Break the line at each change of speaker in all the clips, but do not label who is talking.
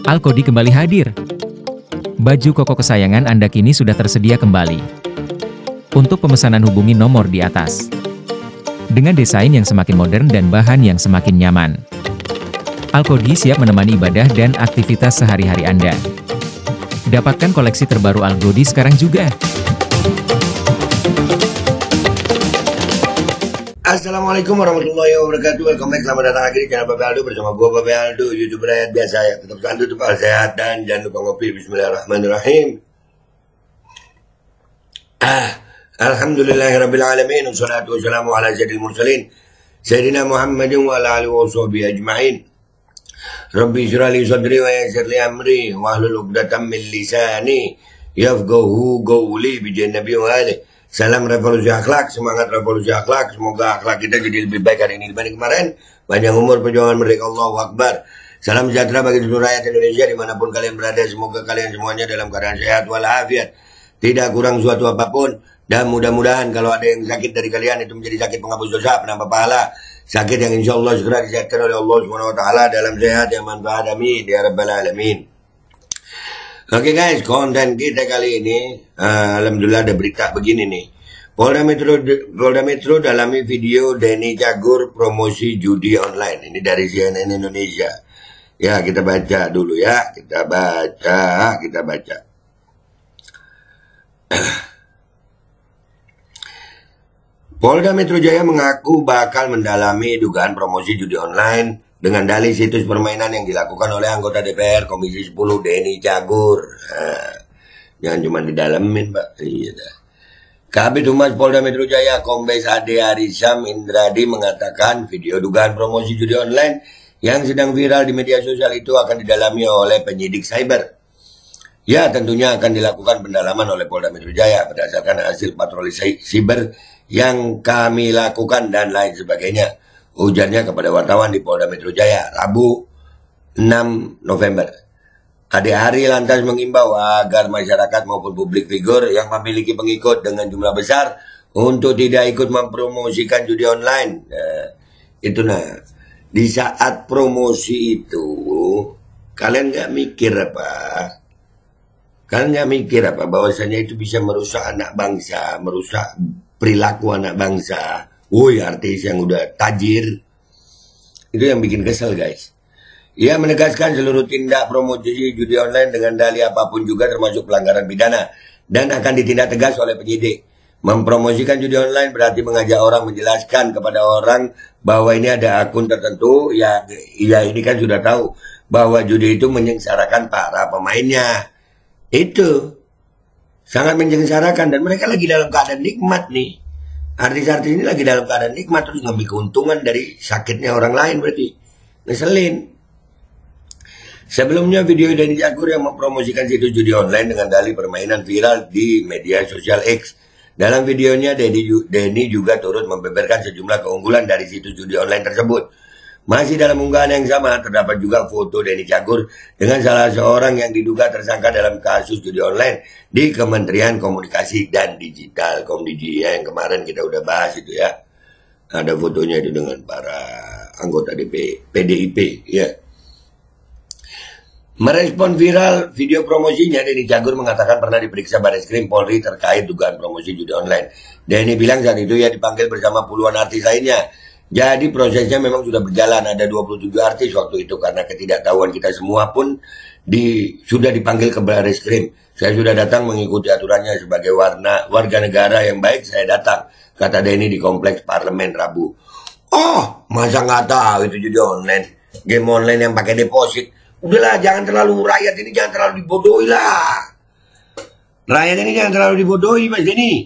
Alkodi kembali hadir. Baju koko kesayangan Anda kini sudah tersedia kembali. Untuk pemesanan hubungi nomor di atas. Dengan desain yang semakin modern dan bahan yang semakin nyaman. Alkodi siap menemani ibadah dan aktivitas sehari-hari Anda. Dapatkan koleksi terbaru Alkodi sekarang juga.
Assalamualaikum warahmatullahi wabarakatuh. Welcome back, selamat datang lagi di channel Babe Aldo bersama gue Babe Aldo, YouTuber rakyat biasa ya. Tetap santu, tetap sehat, dan jangan lupa ngopi. Bismillahirrahmanirrahim. Alhamdulillahirabbil alamin, wassalatu wassalamu ala sayyidil mursalin Sayyidina Muhammadin wa ala alihi wa sahbihi ajma'in. Rabbi shrah li sadri wa yassir li amri wahlul 'uqdatam min lisani yafqahu qawli bi jannabi wa alihi. Salam revolusi akhlak, semangat revolusi akhlak. Semoga akhlak kita jadi lebih baik hari ini dibanding kemarin. Panjang umur, perjuangan merdeka, Allahu Akbar. Salam sejahtera bagi seluruh rakyat Indonesia dimanapun kalian berada. Semoga kalian semuanya dalam keadaan sehat walafiat, tidak kurang suatu apapun. Dan mudah-mudahan kalau ada yang sakit dari kalian itu menjadi sakit penghapus dosa, penambah pahala, sakit yang insya Allah segera disehatkan oleh Allah SWT dalam sehat yang manfaat. Amin ya rabbal alamin. Oke guys, konten kita kali ini alhamdulillah ada berita begini nih. Polda Metro dalami video Denny Cagur promosi judi online. Ini dari CNN Indonesia. Ya, kita baca dulu ya. Kita baca. Polda Metro Jaya mengaku bakal mendalami dugaan promosi judi online dengan dalih situs permainan yang dilakukan oleh anggota DPR Komisi 10 Denny Cagur. Jangan cuma didalamin, Pak. Iya dah. Kabid Humas Polda Metro Jaya Kombes Ade Arisam Indradi mengatakan video dugaan promosi judi online yang sedang viral di media sosial itu akan didalami oleh penyidik cyber. Ya, tentunya akan dilakukan pendalaman oleh Polda Metro Jaya berdasarkan hasil patroli siber yang kami lakukan dan lain sebagainya. Ujarnya kepada wartawan di Polda Metro Jaya, Rabu 6 November. Ade Ari lantas mengimbau agar masyarakat maupun publik figur yang memiliki pengikut dengan jumlah besar untuk tidak ikut mempromosikan judi online. Di saat promosi itu, kalian nggak mikir apa? Kalian nggak mikir apa? Bahwasanya itu bisa merusak anak bangsa, merusak perilaku anak bangsa. Woi, artis yang udah tajir. Itu yang bikin kesel, guys. Ia menegaskan seluruh tindak promosi judi online dengan dalih apapun juga termasuk pelanggaran pidana dan akan ditindak tegas oleh penyidik. Mempromosikan judi online berarti mengajak orang menjelaskan kepada orang bahwa ini ada akun tertentu. Ya ini kan sudah tahu bahwa judi itu menyengsarakan para pemainnya. Itu sangat menyengsarakan dan mereka lagi dalam keadaan nikmat nih. Artis-artis ini lagi dalam keadaan nikmat terus ngambil keuntungan dari sakitnya orang lain, berarti ngeselin. Sebelumnya video Denny Cagur yang mempromosikan situs judi online dengan dalih permainan viral di media sosial X. Dalam videonya Denny juga turut membeberkan sejumlah keunggulan dari situs judi online tersebut. Masih dalam unggahan yang sama terdapat juga foto Denny Cagur dengan salah seorang yang diduga tersangka dalam kasus judi online di Kementerian Komunikasi dan Digital Komdigi yang kemarin kita udah bahas itu ya. Ada fotonya itu dengan para anggota PDIP ya. Merespon viral video promosinya, Denny Cagur mengatakan pernah diperiksa Barreskrim Polri terkait dugaan promosi judi online. Denny bilang saat itu ia dipanggil bersama puluhan artis lainnya. Jadi prosesnya memang sudah berjalan, ada 27 artis waktu itu karena ketidaktahuan kita semua pun sudah dipanggil ke Barreskrim. Saya sudah datang mengikuti aturannya sebagai warga negara yang baik, saya datang, kata Denny di Kompleks Parlemen Rabu. Oh, masa nggak tahu itu judi online, game online yang pakai deposit. Udahlah, rakyat ini jangan terlalu dibodohi lah. Rakyat ini jangan terlalu dibodohi, Mas Denny.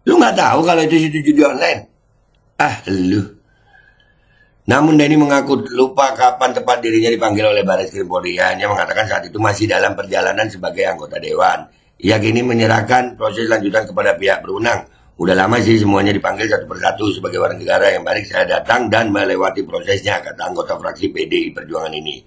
Lu nggak tahu kalau itu judi online? Lu. Namun Denny mengaku lupa kapan tepat dirinya dipanggil oleh Barreskrim Polri. Hanya mengatakan saat itu masih dalam perjalanan sebagai anggota dewan. Ia kini menyerahkan proses lanjutan kepada pihak berwenang. Udah lama sih semuanya dipanggil satu persatu sebagai warga negara yang baik. Saya datang dan melewati prosesnya, kata anggota fraksi PDI Perjuangan ini.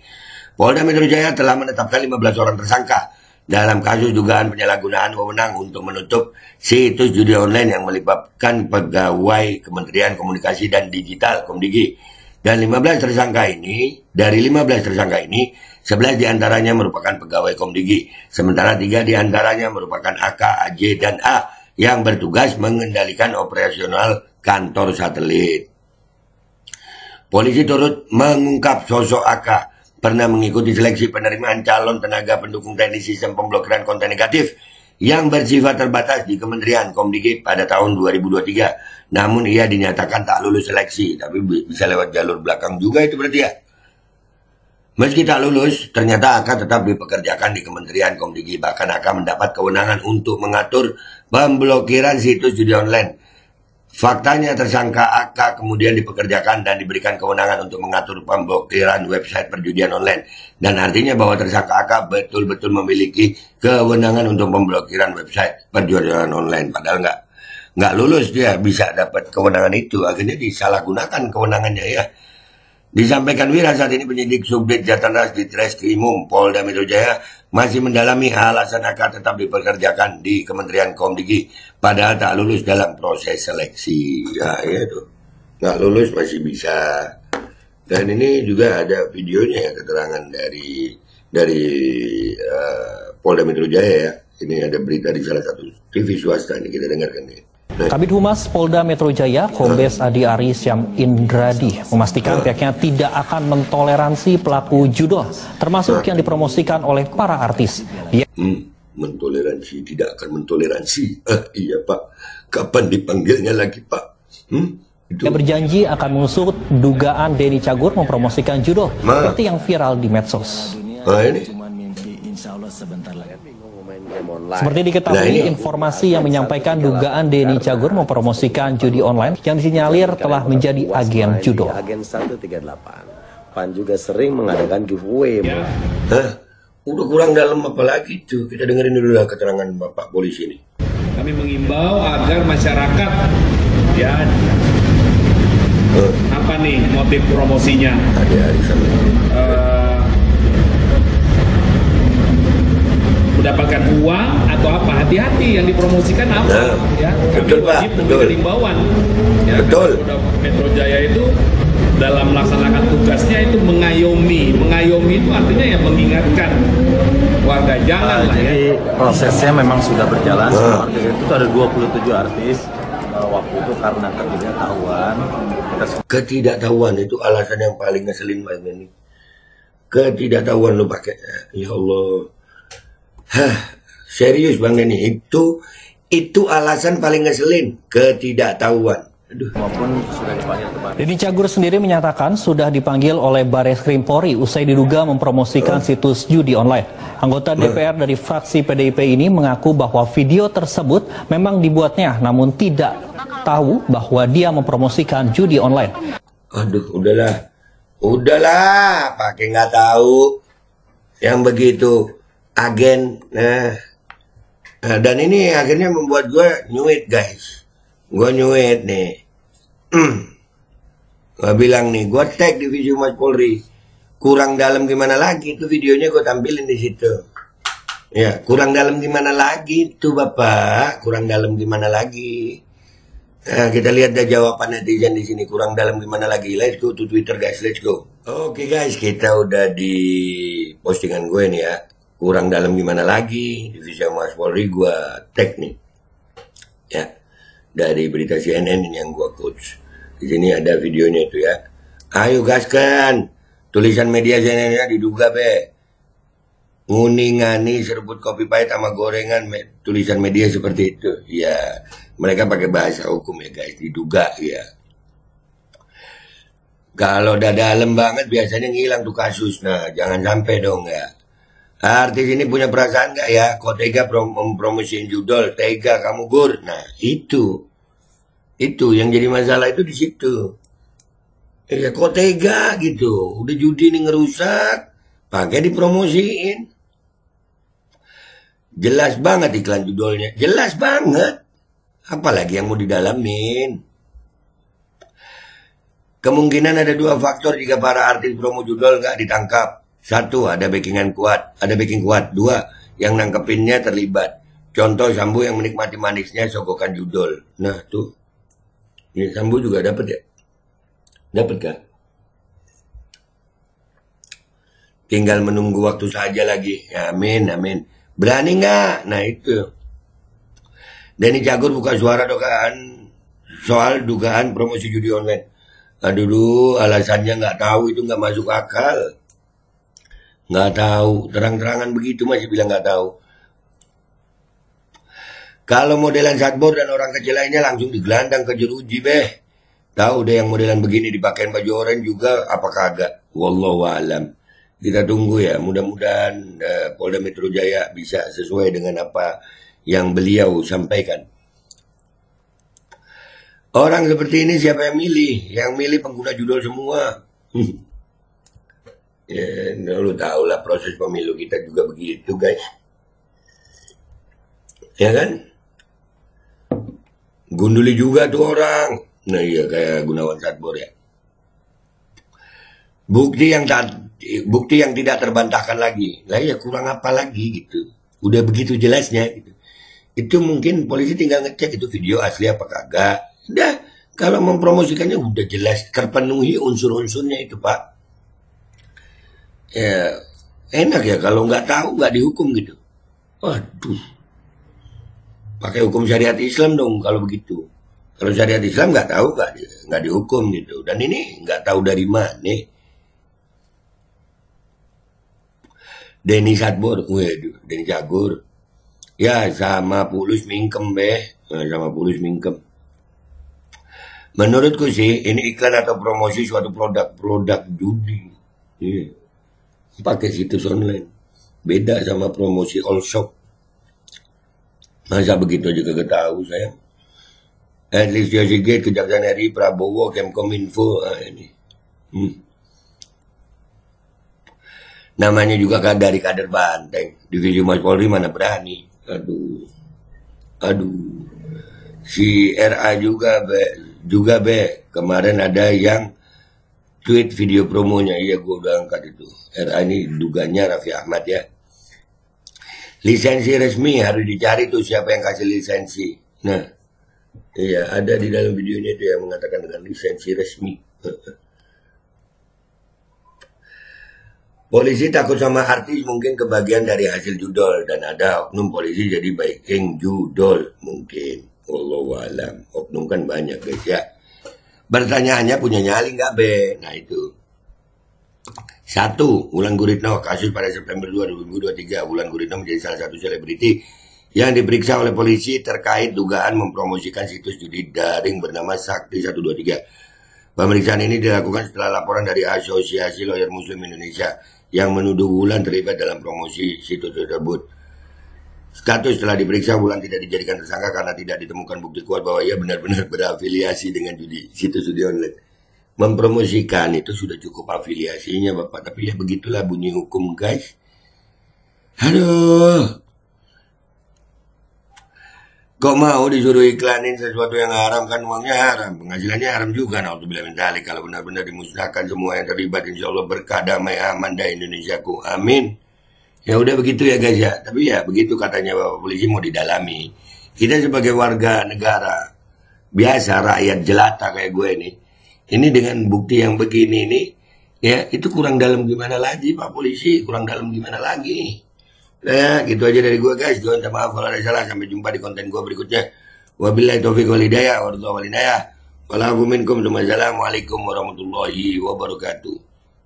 Polda Metro Jaya telah menetapkan 15 orang tersangka dalam kasus dugaan penyalahgunaan wewenang untuk menutup situs judi online yang melibatkan pegawai Kementerian Komunikasi dan Digital Komdigi. Dan 15 tersangka ini, dari 15 tersangka ini, 11 diantaranya merupakan pegawai Komdigi, sementara 3 diantaranya merupakan AK, AJ, dan A yang bertugas mengendalikan operasional kantor satelit. Polisi turut mengungkap sosok AK pernah mengikuti seleksi penerimaan calon tenaga pendukung teknis sistem pemblokiran konten negatif yang bersifat terbatas di Kementerian Komdigi pada tahun 2023. Namun ia dinyatakan tak lulus seleksi, tapi bisa lewat jalur belakang juga itu berarti ya. Meski tak lulus, ternyata AK tetap dipekerjakan di Kementerian Komdigi. Bahkan AK mendapat kewenangan untuk mengatur pemblokiran situs judi online. Faktanya tersangka AK kemudian dipekerjakan dan diberikan kewenangan untuk mengatur pemblokiran website perjudian online. Dan artinya bahwa tersangka AK betul-betul memiliki kewenangan untuk pemblokiran website perjudian online. Padahal nggak lulus dia bisa dapat kewenangan itu. Akhirnya disalahgunakan kewenangannya ya. Disampaikan Wira, saat ini penyidik Subdit Jatanras di Treskrimum Polda Metro Jaya masih mendalami alasan AK tetap dipekerjakan di Kementerian Komdigi padahal tak lulus dalam proses seleksi. Ya itu nggak lulus masih bisa. Dan ini juga ada videonya ya, keterangan dari Polda Metro Jaya ya. Ini ada berita di salah satu TV swasta, ini kita dengarkan nih.
Kabid Humas Polda Metro Jaya, Kombes Adi Aris Syam Indradi, memastikan pihaknya tidak akan mentoleransi pelaku judo, termasuk yang dipromosikan oleh para artis.
Mentoleransi, tidak akan mentoleransi. Iya Pak, kapan dipanggilnya lagi Pak?
Dia berjanji akan mengusut dugaan Denny Cagur mempromosikan judo, seperti yang viral di medsos.
Ini.
Seperti diketahui, informasi yang menyampaikan dugaan Denny Cagur mempromosikan judi online yang disinyalir telah menjadi agen judo.
Agen 138. PAN juga sering mengadakan giveaway.
Udah kurang dalam apa lagi tuh? Kita dengerin dulu lah keterangan Bapak Polisi ini.
Kami mengimbau agar masyarakat ya apa nih motif promosinya? Mendapatkan uang atau apa, hati-hati yang dipromosikan apa ya.
Betul Pak, betul.
Himbauan ya,
betul.
Metro Jaya itu dalam melaksanakan tugasnya itu mengayomi itu artinya ya mengingatkan warga jangan lah ya.
Jadi prosesnya memang sudah berjalan. Artis itu ada 27 artis. Waktu itu karena
ketidaktahuan itu alasan yang paling ngeselin Mas ini. Ketidaktahuan lo pakai, ya Allah. Serius Bang Denny, itu alasan paling ngeselin, ketidaktahuan.
Denny Cagur sendiri menyatakan sudah dipanggil oleh Bareskrim Polri usai diduga mempromosikan situs judi online. Anggota DPR dari fraksi PDIP ini mengaku bahwa video tersebut memang dibuatnya, namun tidak tahu bahwa dia mempromosikan judi online.
Aduh, udahlah, pakai nggak tahu yang begitu. Agen, dan ini akhirnya membuat gue nyuit guys, gue nyuit nih, gue bilang nih, gue tag Divisi Humas Polri, kurang dalam gimana lagi, itu videonya gue tampilin di situ, ya kurang dalam gimana lagi tuh Bapak, kurang dalam gimana lagi, kita lihat dah jawaban netizen di sini, kurang dalam gimana lagi, let's go to Twitter guys, let's go. Oke guys, kita udah di postingan gue nih ya. Kurang dalam gimana lagi, Divisi Humas Polri gue tag nih, ya dari berita CNN ini yang gue coach. Di sini ada videonya itu ya. Ayo gaskan, tulisan media CNN-nya diduga nguningani serbut kopi pahit sama gorengan tulisan media seperti itu. Ya, mereka pakai bahasa hukum ya guys, diduga ya. Kalau udah dalam banget biasanya ngilang tuh kasus. Nah, jangan sampai dong ya. Artis ini punya perasaan gak ya? Kok tega mempromosiin judol? Tega kamu Gur. Nah itu yang jadi masalah itu di situ. Ya kok tega gitu? Udah judi ini ngerusak, pakai dipromosiin. Jelas banget iklan judolnya, jelas banget. Apalagi yang mau didalamin? Kemungkinan ada 2 faktor jika para artis promo judol gak ditangkap. 1, ada backing kuat. 2, yang nangkepinnya terlibat. Contoh Sambo yang menikmati manisnya sogokan judol. Nah tuh, ini Sambo juga dapat ya? Dapat kan? tinggal menunggu waktu saja lagi. Ya, amin, amin. Berani nggak? Nah itu. Denny Cagur buka suara soal dugaan promosi judi online. Aduh, alasannya nggak tahu, itu nggak masuk akal. Nggak tahu, terang-terangan begitu masih bilang nggak tahu. Kalau modelan Satbor dan orang kecil lainnya langsung digelandang ke jeruji, beh. Tahu deh yang modelan begini dipakein baju oranye juga, apa kagak? Wallahu alam. Kita tunggu ya, mudah-mudahan Polda Metro Jaya bisa sesuai dengan apa yang beliau sampaikan. Orang seperti ini siapa yang milih? Yang milih pengguna judul semua. Ya, lu tahu lah proses pemilu kita juga begitu, guys. Ya kan? Gunduli juga tuh orang. Nah iya, kayak Gunawan Satbor ya. Bukti yang tidak terbantahkan lagi. Lah ya kurang apa lagi gitu. Udah begitu jelasnya gitu. Itu mungkin polisi tinggal ngecek itu video asli apa kagak. Udah, kalau mempromosikannya udah jelas terpenuhi unsur-unsurnya itu, Pak. Ya, enak ya kalau nggak tahu nggak dihukum gitu. Waduh. Pakai hukum syariat Islam dong kalau begitu. Kalau syariat Islam nggak tahu nggak dihukum gitu. Dan ini nggak tahu dari mana. Denny Satbor, waduh, Denny Cagur. Ya sama Pulus mingkem sama Pulus mingkem. Menurutku sih ini iklan atau promosi suatu produk judi. Yeah. Pakai situs online. Beda sama promosi all shop. Masa begitu aja kagak tahu saya. At least Sigit, Kejaksaan RI, Prabowo, Kemkominfo, ini. Namanya juga dari kader Banteng. Divisi Humas Polri mana berani. Aduh. Si RA juga be. Kemarin ada yang tweet video promonya. Iya, gue udah angkat itu. RA ini duganya Raffi Ahmad ya. Lisensi resmi harus dicari tuh siapa yang kasih lisensi. Nah, iya ada di dalam video ini tuh yang mengatakan dengan lisensi resmi. Polisi takut sama artis mungkin kebagian dari hasil judol dan ada oknum polisi jadi baiking judol mungkin. Wallahu alam. Oknum kan banyak guys ya. Pertanyaannya punya nyali nggak be? Nah itu. 1. Wulan Guritno, kasus pada September 2023. Wulan Guritno menjadi salah satu selebriti yang diperiksa oleh polisi terkait dugaan mempromosikan situs judi daring bernama Sakti 123. Pemeriksaan ini dilakukan setelah laporan dari Asosiasi Lawyer Muslim Indonesia yang menuduh Wulan terlibat dalam promosi situs tersebut. Status setelah diperiksa, Wulan tidak dijadikan tersangka karena tidak ditemukan bukti kuat bahwa ia benar-benar berafiliasi dengan situs judi online. Mempromosikan itu sudah cukup afiliasinya Bapak, tapi ya begitulah bunyi hukum guys. Aduh. Kok mau disuruh iklanin sesuatu yang haram, kan uangnya haram, penghasilannya haram juga. Nah, untuk bilang mentalik kalau benar-benar dimusnahkan semua yang terlibat, insya Allah berkah damai aman dah Indonesiaku, amin. Ya udah begitu ya guys ya, tapi ya begitu katanya Bapak polisi mau didalami. Kita sebagai warga negara biasa, rakyat jelata kayak gue ini dengan bukti yang begini nih, ya itu kurang dalam gimana lagi Pak polisi, kurang dalam gimana lagi. Ya, gitu aja dari gue guys. Gue minta maaf kalau ada salah. Sampai jumpa di konten gue berikutnya. Wabillahi taufiq wal hidayah. Wassalamualaikum warahmatullahi wabarakatuh.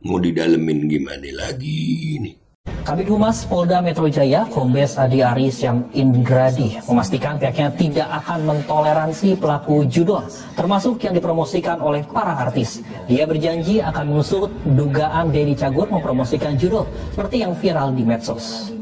Mau didalemin gimana lagi nih?
Kabid Humas Polda Metro Jaya, Kombes Adi Aris yang Indradi, memastikan pihaknya tidak akan mentoleransi pelaku judol, termasuk yang dipromosikan oleh para artis. Dia berjanji akan mengusut dugaan Denny Cagur mempromosikan judol, seperti yang viral di medsos.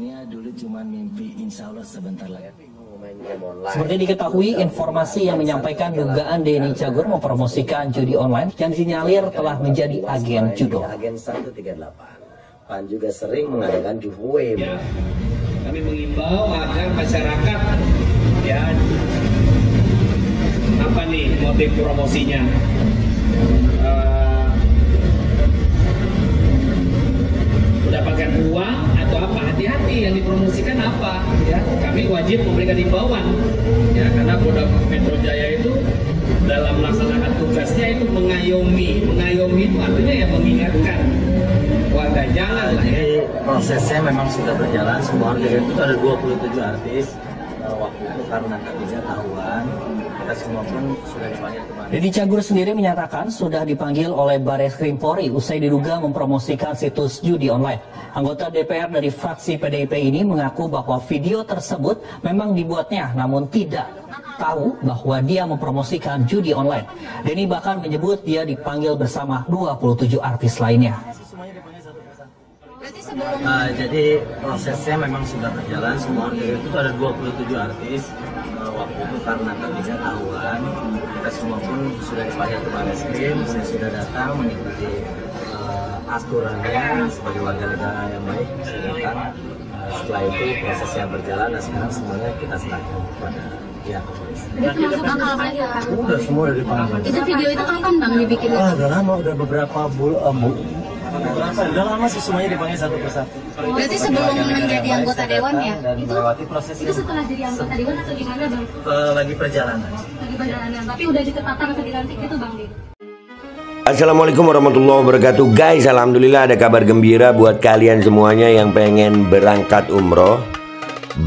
Seperti diketahui, informasi yang menyampaikan dugaan Denny Cagur mempromosikan judi online yang disinyalir telah menjadi agen judol.
Agen 138. PAN juga sering mengadakan giveaway.
Ya, kami mengimbau agar masyarakat ya apa nih motif promosinya. Mendapatkan uang atau apa, hati-hati yang dipromosikan apa ya, kami wajib memberikan himbauan ya, karena Polda Metro Jaya itu dalam melaksanakan tugasnya itu mengayomi itu artinya ya mengingatkan warga jangan lah ya.
Jadi prosesnya memang sudah berjalan, semua artis itu ada 27 artis. Waktu itu karena ketidaktahuan, kita semua pun sudah dipanggil kemarin.
Deddy Cagur sendiri menyatakan sudah dipanggil oleh Bareskrim Polri usai diduga mempromosikan situs judi online. Anggota DPR dari fraksi PDIP ini mengaku bahwa video tersebut memang dibuatnya, namun tidak tahu bahwa dia mempromosikan judi online. Denny bahkan menyebut dia dipanggil bersama 27 artis lainnya.
Jadi prosesnya memang sudah berjalan, semua artis itu ada 27 artis. Waktu itu karena ketidaktahuan, kita semua pun sudah dipanggil ke Bareskrim. Saya sudah datang mengikuti aturannya sebagai warga negara yang baik. Saya datang. Setelah itu prosesnya berjalan dan sekarang semuanya kita serahkan kepada pihak kepolisian.
Itu masuk akal lagi ya?
Udah semua udah dipanggil.
Itu video itu kapan bang dibikin?
Udah lama, udah beberapa bulan. Udah lama sih semuanya dipanggil satu persatu.
Berarti sebelum menjadi anggota dewan ya?
Itu
setelah jadi anggota dewan atau gimana bang?
Lagi perjalanan.
Lagi perjalanan, tapi udah ditetapkan atau dilantik itu bang?
Assalamualaikum warahmatullahi wabarakatuh. Guys, alhamdulillah ada kabar gembira buat kalian semuanya yang pengen berangkat umroh.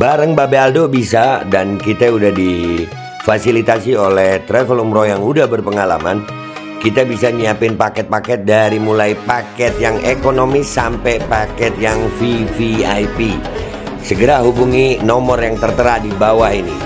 Bareng Babe Aldo bisa, dan kita udah difasilitasi oleh travel umroh yang udah berpengalaman. Kita bisa nyiapin paket-paket dari mulai paket yang ekonomis sampai paket yang VVIP. Segera hubungi nomor yang tertera di bawah ini.